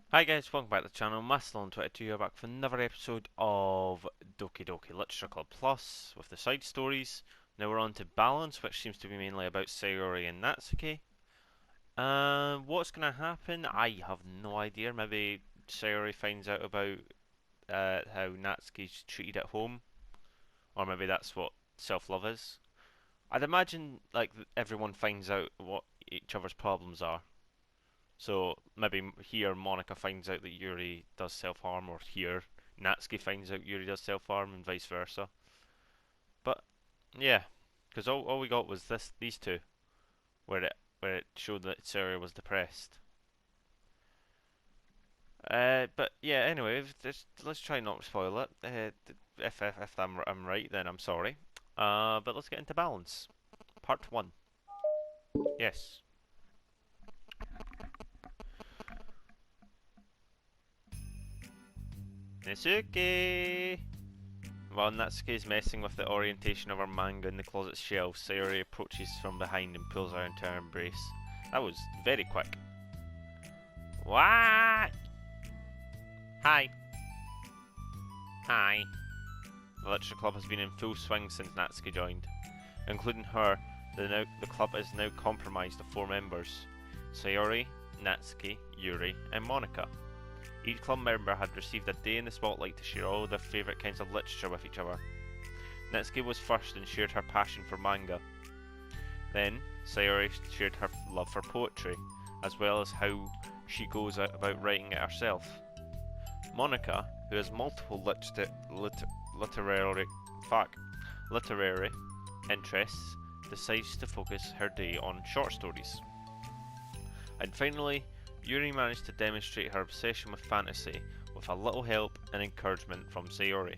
Hi guys, welcome back to the channel. Mastalon22 here back for another episode of Doki Doki Literature Club Plus with the side stories. Now we're on to Balance, which seems to be mainly about Sayori and Natsuki. What's going to happen? I have no idea. Maybe Sayori finds out about how Natsuki's treated at home, or maybe that's what self-love is. I'd imagine like everyone finds out what each other's problems are. So maybe here Monica finds out that Yuri does self-harm, or here Natsuki finds out Yuri does self-harm, and vice versa. But yeah, because all we got was these two, where it showed that Sarah was depressed. But yeah, anyway, let's try not to spoil it. If I'm right, then I'm sorry. But let's get into Balance, Part 1. Yes. Nisuke! While Natsuki is messing with the orientation of her manga in the closet shelf, Sayori approaches from behind and pulls her into her embrace. That was very quick. What? Hi. Hi. The literature club has been in full swing since Natsuki joined. Including her, the club is now comprised of 4 members. Sayori, Natsuki, Yuri, and Monica. Each club member had received a day in the spotlight to share all their favourite kinds of literature with each other. Natsuki was first and shared her passion for manga. Then, Sayori shared her love for poetry, as well as how she goes about writing it herself. Monica, who has multiple literary interests, decides to focus her day on short stories. And finally, Yuri managed to demonstrate her obsession with fantasy with a little help and encouragement from Sayori.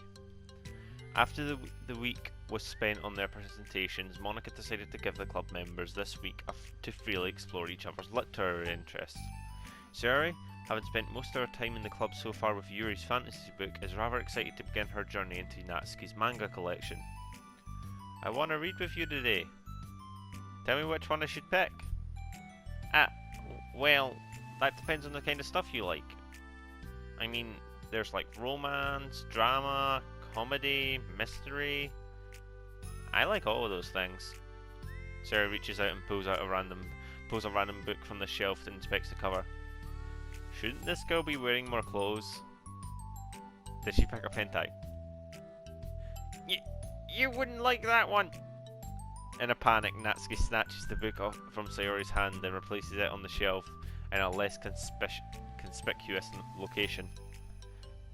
After the week was spent on their presentations, Monica decided to give the club members this week to freely explore each other's literary interests. Sayori, having spent most of her time in the club so far with Yuri's fantasy book, is rather excited to begin her journey into Natsuki's manga collection. I want to read with you today. Tell me which one I should pick. Well, that depends on the kind of stuff you like. I mean, there's like romance, drama, comedy, mystery. I like all of those things. Sarah reaches out and pulls a random book from the shelf and inspects the cover. Shouldn't this girl be wearing more clothes? Did she pick a hentai? You wouldn't like that one! In a panic, Natsuki snatches the book from Sayori's hand and replaces it on the shelf in a less conspicuous location.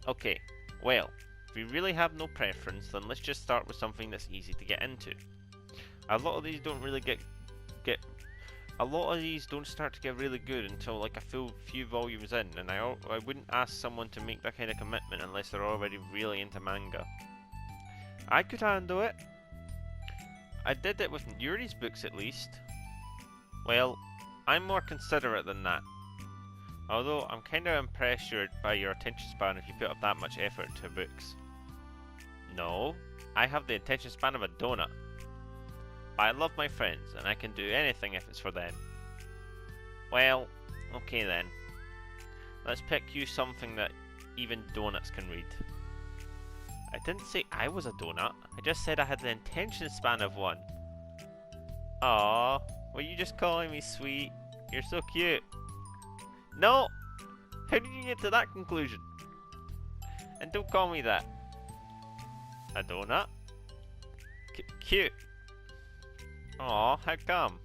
Okay, well, if we really have no preference, then let's just start with something that's easy to get into. A lot of these don't really start to get really good until like a few volumes in, and I wouldn't ask someone to make that kind of commitment unless they're already really into manga. I could handle it. I did it with Yuri's books at least. Well, I'm more considerate than that. Although I'm kinda impressed by your attention span if you put up that much effort into books. No, I have the attention span of a donut. But I love my friends and I can do anything if it's for them. Well, okay then. Let's pick you something that even donuts can read. I didn't say I was a donut, I just said I had the attention span of one. Aww, were you just calling me sweet? You're so cute. No! How did you get to that conclusion? And don't call me that. A donut? Cute. Aw, how come?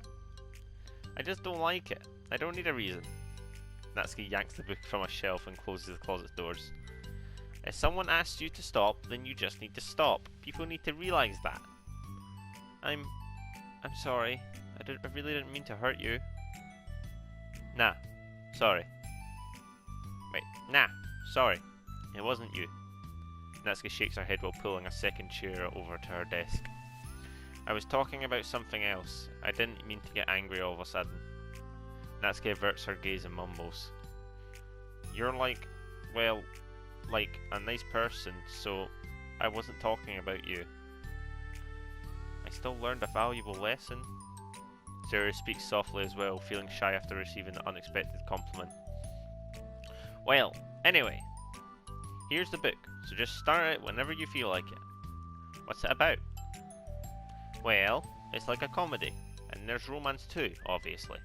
I just don't like it. I don't need a reason. Natsuki yanks the book from a shelf and closes the closet doors. If someone asks you to stop, then you just need to stop. People need to realize that. I'm sorry. I really didn't mean to hurt you. Nah. Sorry. Wait. Nah. Sorry. It wasn't you. Natsuki shakes her head while pulling a second chair over to her desk. I was talking about something else. I didn't mean to get angry all of a sudden. Natsuki averts her gaze and mumbles. You're like a nice person, so I wasn't talking about you. I still learned a valuable lesson. Sayori speaks softly as well, feeling shy after receiving the unexpected compliment. Well, anyway, here's the book, so just start it whenever you feel like it. What's it about? Well, it's like a comedy, and there's romance too, obviously.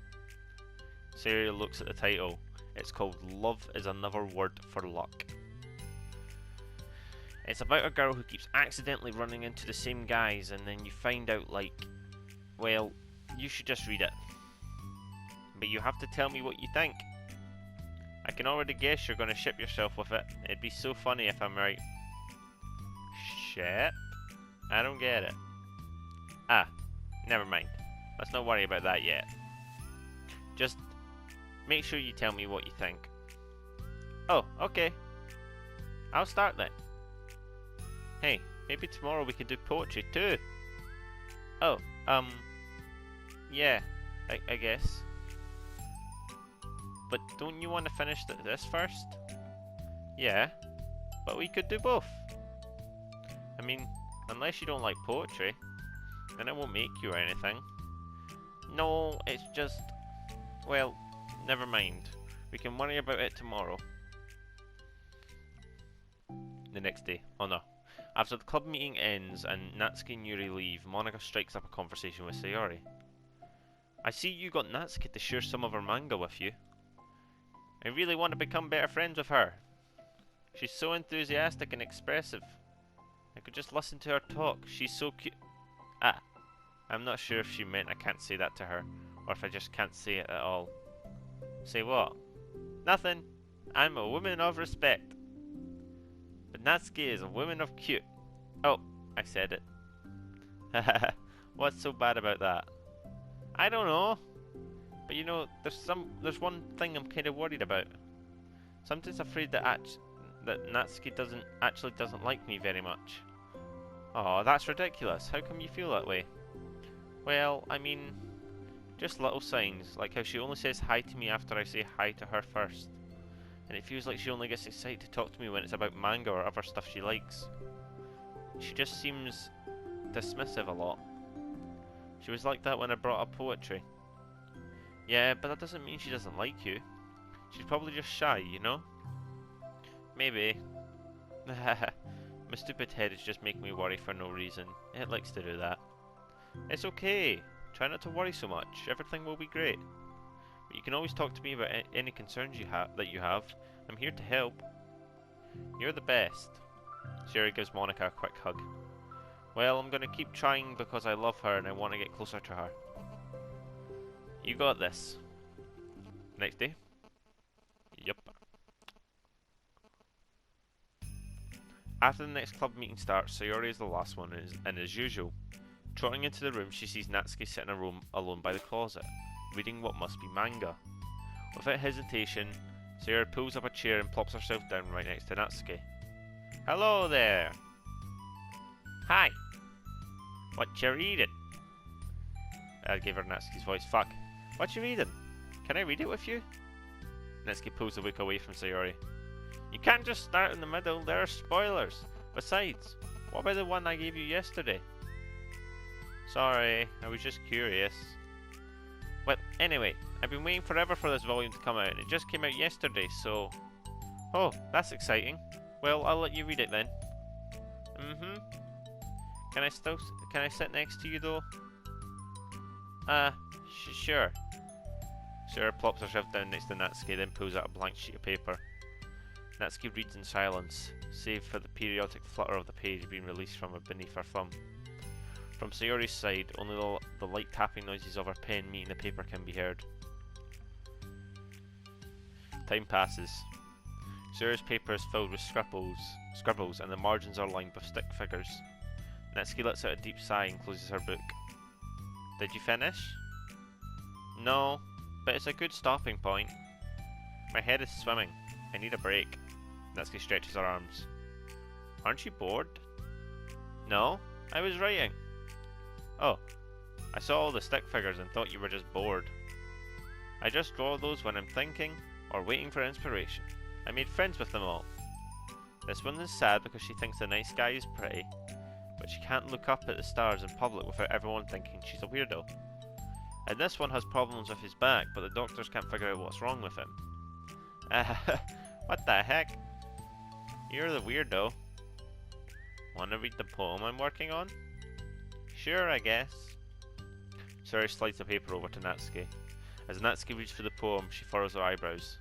Sayori looks at the title. It's called Love is Another Word for Luck. It's about a girl who keeps accidentally running into the same guys, and then you find out, like, well, you should just read it. But you have to tell me what you think. I can already guess you're going to ship yourself with it. It'd be so funny if I'm right. Ship? I don't get it. Ah, never mind. Let's not worry about that yet. Just make sure you tell me what you think. Oh, okay. I'll start then. Hey, maybe tomorrow we could do poetry too. Oh, yeah, I guess. But don't you want to finish this first? Yeah, but we could do both. I mean, unless you don't like poetry, then I won't make you or anything. No, it's just, well, never mind. We can worry about it tomorrow. The next day. Oh no. After the club meeting ends and Natsuki and Yuri leave, Monika strikes up a conversation with Sayori. I see you got Natsuki to share some of her manga with you. I really want to become better friends with her. She's so enthusiastic and expressive. I could just listen to her talk. She's so cute. Ah, I'm not sure if she meant I can't say that to her, or if I just can't say it at all. Say what? Nothing. I'm a woman of respect. But Natsuki is a woman of cute. Oh, I said it. Haha, what's so bad about that? I don't know. But you know, there's one thing I'm kind of worried about. Sometimes afraid that Natsuki doesn't like me very much. Oh, that's ridiculous. How come you feel that way? Well, I mean, just little signs, like how she only says hi to me after I say hi to her first. And it feels like she only gets excited to talk to me when it's about manga or other stuff she likes. She just seems dismissive a lot. She was like that when I brought up poetry. Yeah, but that doesn't mean she doesn't like you. She's probably just shy, you know? Maybe. My stupid head is just making me worry for no reason. It likes to do that. It's okay. Try not to worry so much. Everything will be great. But you can always talk to me about any concerns that you have. I'm here to help. You're the best. Sayori gives Monika a quick hug. Well, I'm gonna keep trying because I love her and I want to get closer to her. You got this. Next day. Yep. After the next club meeting starts, Sayori is the last one, and as usual, trotting into the room, she sees Natsuki sitting alone by the closet, reading what must be manga. Without hesitation, Sayori pulls up a chair and plops herself down right next to Natsuki. Hello there! Hi! What you reading? I gave her Natsuki's voice. Fuck. What you reading? Can I read it with you? Natsuki pulls the book away from Sayori. You can't just start in the middle, there are spoilers. Besides, what about the one I gave you yesterday? Sorry, I was just curious. Well, anyway, I've been waiting forever for this volume to come out, and it just came out yesterday, so... Oh, that's exciting. Well, I'll let you read it then. Mm-hmm. Can I sit next to you though? Sure. Sarah plops herself down next to Natsuki, then pulls out a blank sheet of paper. Natsuki reads in silence, save for the periodic flutter of the page being released from beneath her thumb. From Sayori's side, only the light tapping noises of her pen meeting the paper can be heard. Time passes. Sayori's paper is filled with scribbles, and the margins are lined with stick figures. Natsuki lets out a deep sigh and closes her book. Did you finish? No, but it's a good stopping point. My head is swimming. I need a break. Natsuki stretches her arms. Aren't you bored? No, I was writing. Oh, I saw all the stick figures and thought you were just bored. I just draw those when I'm thinking or waiting for inspiration. I made friends with them all. This one is sad because she thinks the night sky is pretty, but she can't look up at the stars in public without everyone thinking she's a weirdo. And this one has problems with his back, but the doctors can't figure out what's wrong with him. What the heck? You're the weirdo. Wanna read the poem I'm working on? Sure, I guess. Sayori slides the paper over to Natsuki. As Natsuki reads through the poem, she furrows her eyebrows.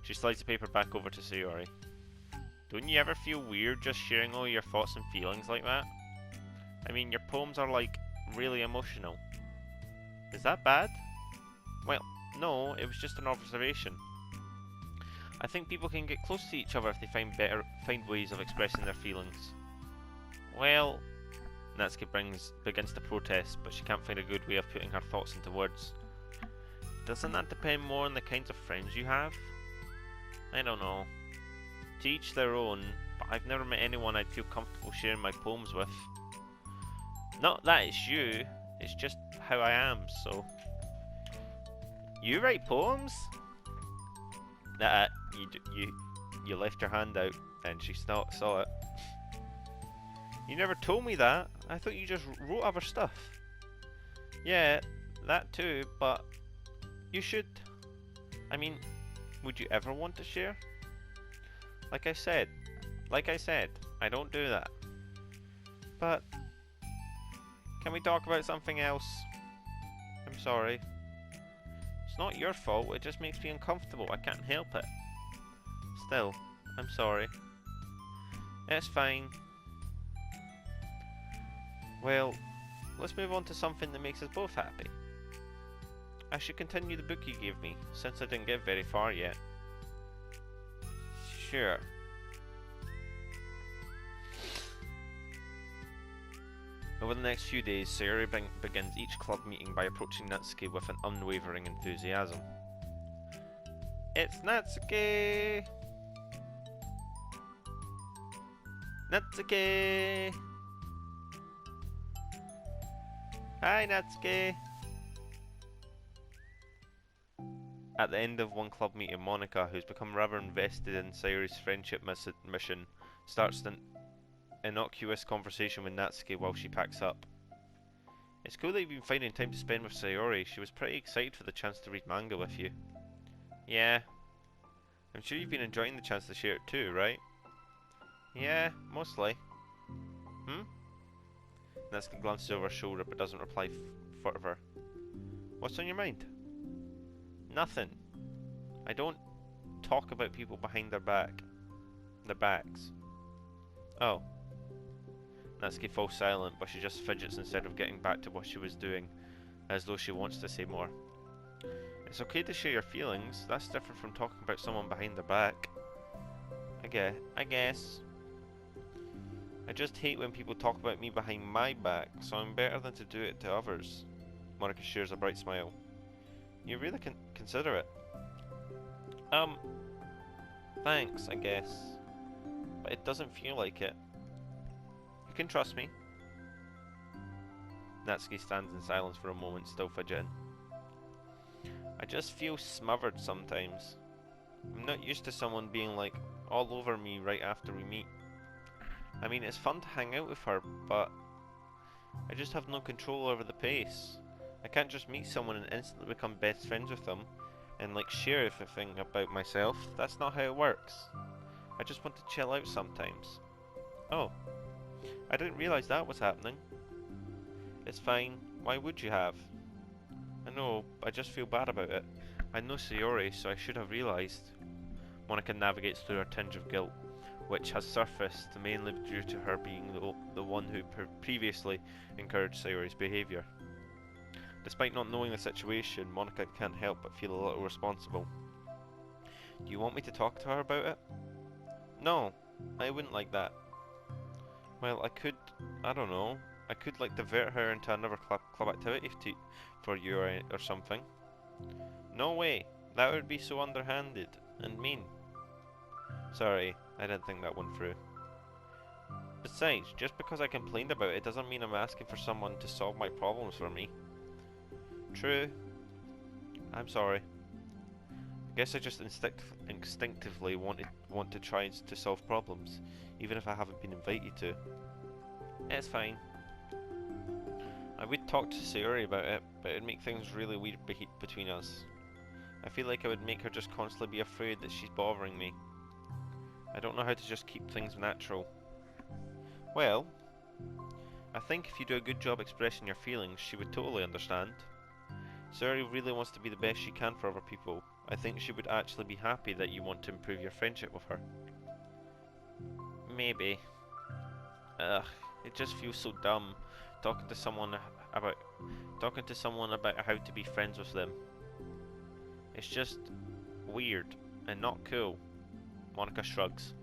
She slides the paper back over to Sayori. Don't you ever feel weird just sharing all your thoughts and feelings like that? I mean, your poems are like, really emotional. Is that bad? Well, no, it was just an observation. I think people can get close to each other if they find ways of expressing their feelings. Well, Natsuki begins to protest, but she can't find a good way of putting her thoughts into words. Doesn't that depend more on the kinds of friends you have? I don't know. To each their own, but I've never met anyone I'd feel comfortable sharing my poems with. Not that it's you, it's just how I am, so... You write poems? You left your hand out, and she saw it. You never told me that. I thought you just wrote other stuff. Yeah, that too, but you should. I mean, would you ever want to share? Like I said, I don't do that. But can we talk about something else? I'm sorry. It's not your fault, it just makes me uncomfortable. I can't help it. Still, I'm sorry. It's fine. Well, let's move on to something that makes us both happy. I should continue the book you gave me, since I didn't get very far yet. Sure. Over the next few days, Sayori begins each club meeting by approaching Natsuki with an unwavering enthusiasm. It's Natsuki! Natsuki! Hi, Natsuki! At the end of one club meeting, Monica, who's become rather invested in Sayori's friendship mission, starts an innocuous conversation with Natsuki while she packs up. It's cool that you've been finding time to spend with Sayori. She was pretty excited for the chance to read manga with you. Yeah. I'm sure you've been enjoying the chance to share it too, right? Yeah, mostly. Natsuki glances over her shoulder but doesn't reply further. What's on your mind? Nothing. I don't talk about people behind their backs. Oh. Natsuki falls silent, but she just fidgets instead of getting back to what she was doing, as though she wants to say more. It's okay to share your feelings. That's different from talking about someone behind their back. I guess. I just hate when people talk about me behind my back, so I'm better than to do it to others. Monica shares a bright smile. You really can consider it. Thanks, I guess. But it doesn't feel like it. You can trust me. Natsuki stands in silence for a moment, still fidgeting. I just feel smothered sometimes. I'm not used to someone being like all over me right after we meet. I mean, it's fun to hang out with her, but I just have no control over the pace. I can't just meet someone and instantly become best friends with them and like share everything about myself. That's not how it works. I just want to chill out sometimes. Oh, I didn't realize that was happening. It's fine. Why would you have? I know, I just feel bad about it. I know Sayori, so I should have realized. Monica navigates through her tinge of guilt, which has surfaced mainly due to her being the one who previously encouraged Sayori's behaviour. Despite not knowing the situation, Monica can't help but feel a little responsible. Do you want me to talk to her about it? No, I wouldn't like that. Well, I could, I don't know, I could like divert her into another club activity for you or something. No way, that would be so underhanded and mean. Sorry, I didn't think that one through. Besides, just because I complained about it doesn't mean I'm asking for someone to solve my problems for me. True. I'm sorry. I guess I just instinctively want to try to solve problems, even if I haven't been invited to. It's fine. I would talk to Sayori about it, but it'd make things really weird between us. I feel like I would make her just constantly be afraid that she's bothering me. I don't know how to just keep things natural. Well, I think if you do a good job expressing your feelings, she would totally understand. Sayori really wants to be the best she can for other people. I think she would actually be happy that you want to improve your friendship with her. Maybe. Ugh, it just feels so dumb talking to someone about how to be friends with them. It's just weird and not cool. Monica shrugs.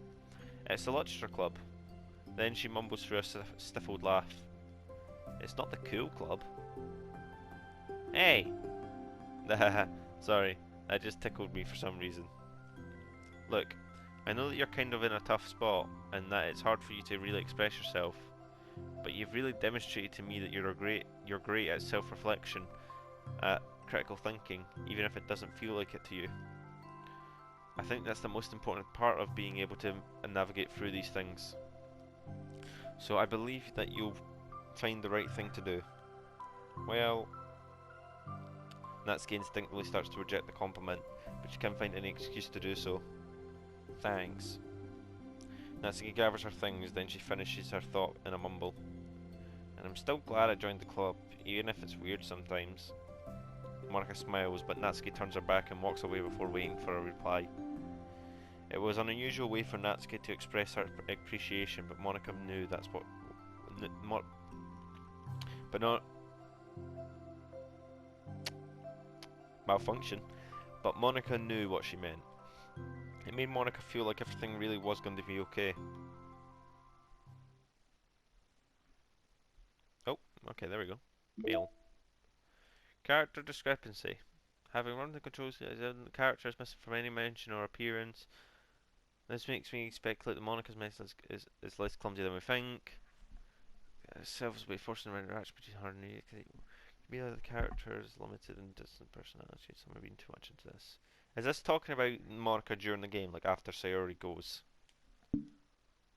It's the literature club. Then she mumbles through a stifled laugh. It's not the cool club. Hey! Sorry, that just tickled me for some reason. Look, I know that you're kind of in a tough spot, and that it's hard for you to really express yourself, but you've really demonstrated to me that you're great at self-reflection, at critical thinking, even if it doesn't feel like it to you. I think that's the most important part of being able to navigate through these things. So I believe that you'll find the right thing to do. Well, Natsuki instinctively starts to reject the compliment, but she can't find any excuse to do so. Thanks. Natsuki gathers her things, then she finishes her thought in a mumble. And I'm still glad I joined the club, even if it's weird sometimes. Monica smiles, but Natsuki turns her back and walks away before waiting for a reply. It was an unusual way for Natsuki to express her appreciation, but Monica knew that's what... but not... malfunction. But Monica knew what she meant. It made Monica feel like everything really was going to be okay. Oh, okay, there we go. Mail. Character discrepancy. Having run the controls, the character is missing from any mention or appearance. This makes me speculate that Monica's message is less clumsy than we think. Self-way forcing an interaction between her and me. Be the character is limited and distant personality. So I'm reading too much into this. Is this talking about Monica during the game, like after Sayori goes?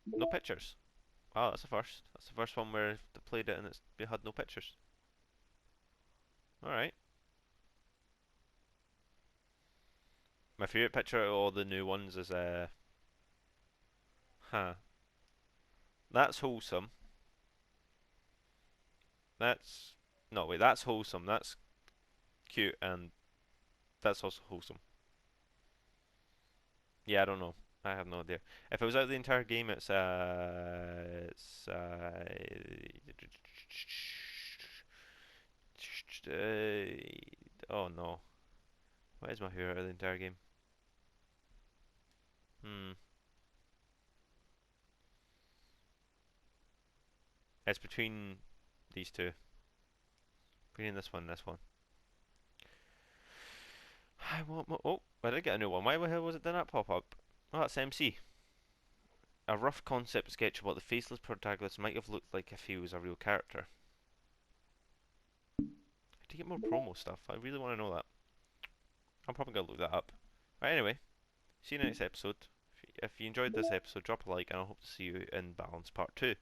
No pictures. Oh, that's the first. That's the first one where they played it and it had no pictures. Alright. My favourite picture of all the new ones is huh. That's wholesome. That's no wait, that's wholesome, that's cute, and that's also wholesome. Yeah, I don't know. I have no idea. If it was out the entire game, oh no. What is my favorite of the entire game? Hmm. It's between these two. Between this one and this one. I want more. Oh, I did get a new one. Why the hell was it did not pop up? Oh, that's MC. A rough concept sketch of what the faceless protagonist might have looked like if he was a real character. To get more promo stuff, I really want to know that. I'm probably going to look that up. Right, anyway, see you next episode. If you enjoyed this episode, drop a like, and I hope to see you in Balance Part 2.